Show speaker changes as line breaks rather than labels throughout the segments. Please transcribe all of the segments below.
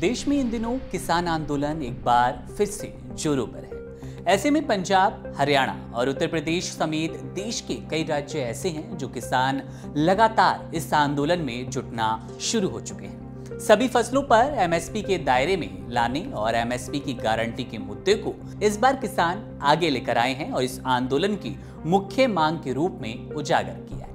देश में इन दिनों किसान आंदोलन एक बार फिर से जोरों पर है। ऐसे में पंजाब, हरियाणा और उत्तर प्रदेश समेत देश के कई राज्य ऐसे हैं जो किसान लगातार इस आंदोलन में जुटना शुरू हो चुके हैं। सभी फसलों पर एमएसपी के दायरे में लाने और एमएसपी की गारंटी के मुद्दे को इस बार किसान आगे लेकर आए हैं और इस आंदोलन की मुख्य मांग के रूप में उजागर किया है।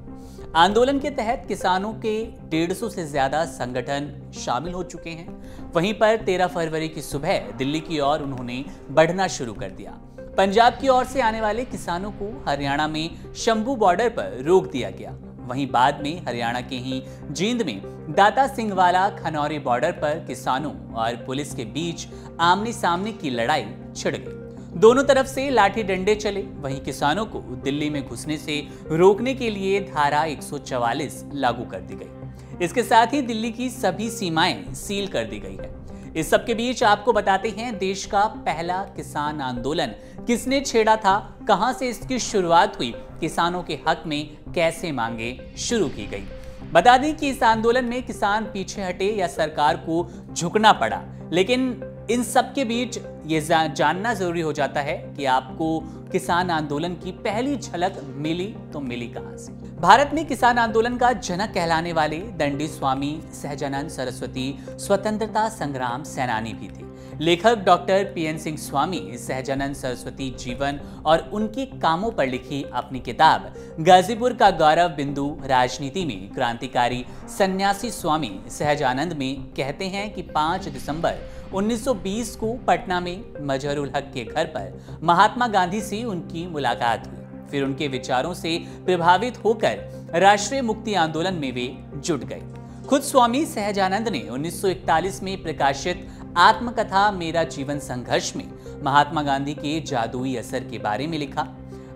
आंदोलन के तहत किसानों के 150 से ज्यादा संगठन शामिल हो चुके हैं। वहीं पर 13 फरवरी की सुबह दिल्ली की ओर उन्होंने बढ़ना शुरू कर दिया। पंजाब की ओर से आने वाले किसानों को हरियाणा में शंभू बॉर्डर पर रोक दिया गया। वहीं बाद में हरियाणा के ही जींद में दाता सिंहवाला खनौरी बॉर्डर पर किसानों और पुलिस के बीच आमने सामने की लड़ाई छिड़ गई। दोनों तरफ से लाठी डंडे चले। वहीं किसानों को दिल्ली में घुसने से रोकने के लिए धारा 144 लागू कर दी गई। इसके साथ ही दिल्ली की सभी सीमाएं सील कर दी गई है। इस सब के बीच आपको बताते हैं देश का पहला किसान आंदोलन किसने छेड़ा था, कहां से इसकी शुरुआत हुई, किसानों के हक में कैसे मांगे शुरू की गई। बता दें कि इस आंदोलन में किसान पीछे हटे या सरकार को झुकना पड़ा, लेकिन इन सब के बीच ये जानना जरूरी हो जाता है कि आपको किसान आंदोलन की पहली झलक मिली तो मिली कहां से। भारत में किसान आंदोलन का जनक कहलाने वाले दंडी स्वामी सहजानंद सरस्वती स्वतंत्रता संग्राम सेनानी भी थे। लेखक डॉक्टर पीएन सिंह स्वामी सहजानंद सरस्वती जीवन और उनके कामों पर लिखी अपनी किताब गाजीपुर का गौरव बिंदु राजनीति में क्रांतिकारी सन्यासी स्वामी सहजानंद में कहते हैं कि 5 दिसंबर 1920 को पटना में मजहरुल हक के घर पर महात्मा गांधी से उनकी मुलाकात हुई। फिर उनके विचारों से प्रभावित होकर राष्ट्रीय मुक्ति आंदोलन में वे जुट गए। खुद स्वामी सहजानंद ने 1941 में प्रकाशित आत्मकथा मेरा जीवन संघर्ष में महात्मा गांधी के जादुई असर के बारे में लिखा।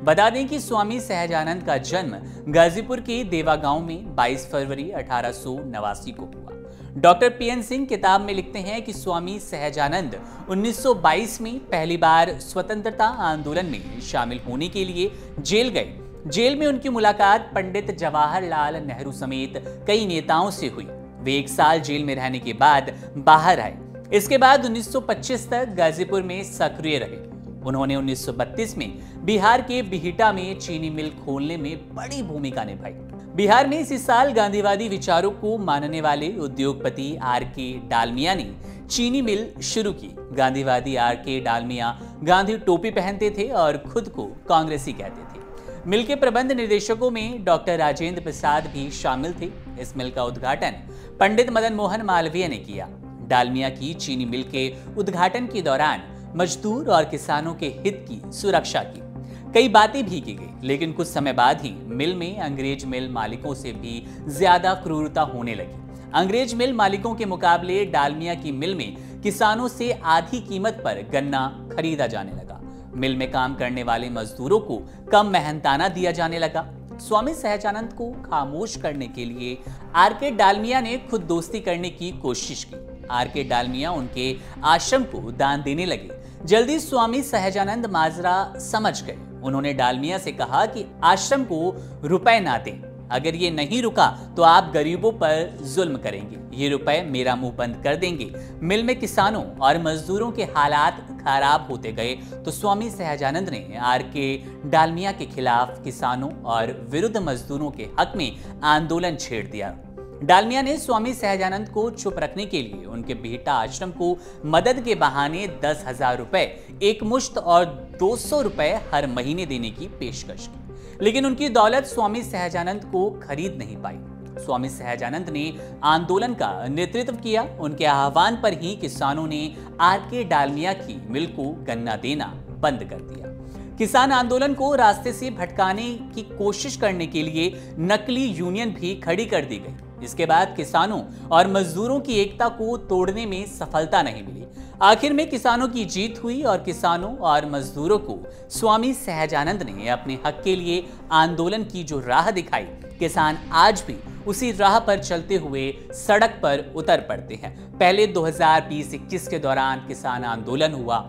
बता दें कि स्वामी सहजानंद का जन्म गाजीपुर के देवा गांव में 22 फरवरी 1889 को हुआ। डॉक्टर पीएन सिंह किताब में लिखते हैं कि स्वामी सहजानंद 1922 में पहली बार स्वतंत्रता आंदोलन में शामिल होने के लिए जेल गए। जेल में उनकी मुलाकात पंडित जवाहरलाल नेहरू समेत कई नेताओं से हुई। वे 1 साल जेल में रहने के बाद बाहर आए। इसके बाद 1925 तक गाजीपुर में सक्रिय रहे। उन्होंने 1932 में बिहार के बिहिटा में चीनी मिल खोलने में बड़ी भूमिका निभाई। बिहार में इसी साल गांधीवादी विचारों को मानने वाले उद्योगपति आर.के. डालमिया ने चीनी मिल शुरू की। गांधीवादी आर.के. डालमिया गांधी टोपी पहनते थे और खुद को कांग्रेसी कहते थे। मिल के प्रबंध निर्देशकों में डॉक्टर राजेंद्र प्रसाद भी शामिल थे। इस मिल का उद्घाटन पंडित मदन मोहन मालवीय ने किया। डालमिया की चीनी मिल के उद्घाटन के दौरान मजदूर और किसानों के हित की सुरक्षा की कई बातें भी की गई, लेकिन कुछ समय बाद ही मिल में अंग्रेज मिल मालिकों से भी ज्यादा क्रूरता होने लगी। अंग्रेज मिल मालिकों के मुकाबले डालमिया की मिल में किसानों से आधी कीमत पर गन्ना खरीदा जाने लगा। मिल में काम करने वाले मजदूरों को कम मेहनताना दिया जाने लगा। स्वामी सहजानंद को खामोश करने के लिए आर.के. डालमिया ने खुद दोस्ती करने की कोशिश की। आर.के. डालमिया उनके आश्रम को दान देने लगे। जल्दी स्वामी सहजानंद माजरा समझ गए। उन्होंने डालमिया से कहा कि आश्रम को रुपए ना दें, अगर ये नहीं रुका तो आप गरीबों पर जुल्म करेंगे, ये रुपए मेरा मुंह बंद कर देंगे। मिल में किसानों और मजदूरों के हालात खराब होते गए तो स्वामी सहजानंद ने आर.के. डालमिया के खिलाफ किसानों और विरुद्ध मजदूरों के हक में आंदोलन छेड़ दिया। डालमिया ने स्वामी सहजानंद को चुप रखने के लिए उनके बिहिटा आश्रम को मदद के बहाने 10,000 रुपए एक मुश्त और 200 रुपए हर महीने देने की पेशकश की, लेकिन उनकी दौलत स्वामी सहजानंद को खरीद नहीं पाई। स्वामी सहजानंद ने आंदोलन का नेतृत्व किया। उनके आह्वान पर ही किसानों ने आर.के. डालमिया की मिल को गन्ना देना बंद कर दिया। किसान आंदोलन को रास्ते से भटकाने की कोशिश करने के लिए नकली यूनियन भी खड़ी कर दी गई। इसके बाद किसानों और मजदूरों की एकता को तोड़ने में सफलता नहीं मिली। आखिर में किसानों की जीत हुई और किसानों और मजदूरों को स्वामी सहजानंद ने अपने हक के लिए आंदोलन की जो राह दिखाई, किसान आज भी उसी राह पर चलते हुए सड़क पर उतर पड़ते हैं। पहले 2020-21 के दौरान किसान आंदोलन हुआ।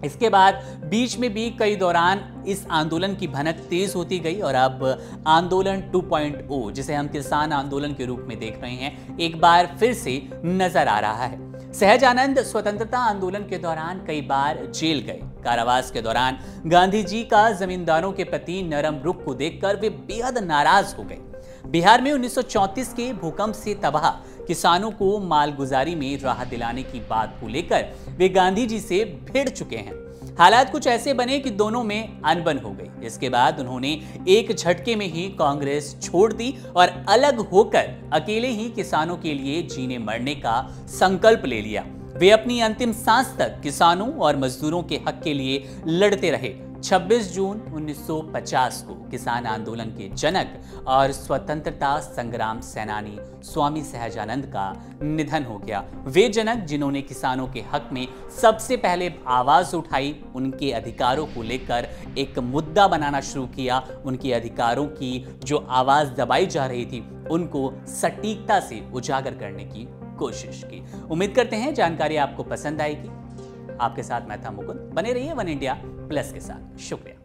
इसके बाद बीच में भी कई दौरान इस आंदोलन की भनक तेज होती गई और अब आंदोलन 2.0 जिसे हम किसान आंदोलन के रूप में देख रहे हैं, एक बार फिर से नजर आ रहा है। सहजानंद स्वतंत्रता आंदोलन के दौरान कई बार जेल गए। कारावास के दौरान गांधी जी का जमींदारों के प्रति नरम रुख को देखकर वे बेहद नाराज हो गए। बिहार में 1934 के भूकंप से तबाह किसानों को मालगुजारी में राहत दिलाने की बात को लेकर वे गांधी जी से भिड़ चुके हैं। हालात कुछ ऐसे बने कि दोनों में अनबन हो गई। इसके बाद उन्होंने एक झटके में ही कांग्रेस छोड़ दी और अलग होकर अकेले ही किसानों के लिए जीने मरने का संकल्प ले लिया। वे अपनी अंतिम सांस तक किसानों और मजदूरों के हक के लिए लड़ते रहे। 26 जून 1950 को किसान आंदोलन के जनक और स्वतंत्रता संग्राम सेनानी स्वामी सहजानंद का निधन हो गया। वे जनक जिन्होंने किसानों के हक में सबसे पहले आवाज उठाई, उनके अधिकारों को लेकर एक मुद्दा बनाना शुरू किया, उनके अधिकारों की जो आवाज दबाई जा रही थी उनको सटीकता से उजागर करने की कोशिश की। उम्मीद करते हैं जानकारी आपको पसंद आएगी। आपके साथ मैं था मुकुंद। बने रहिए वन इंडिया प्लस के साथ। शुक्रिया।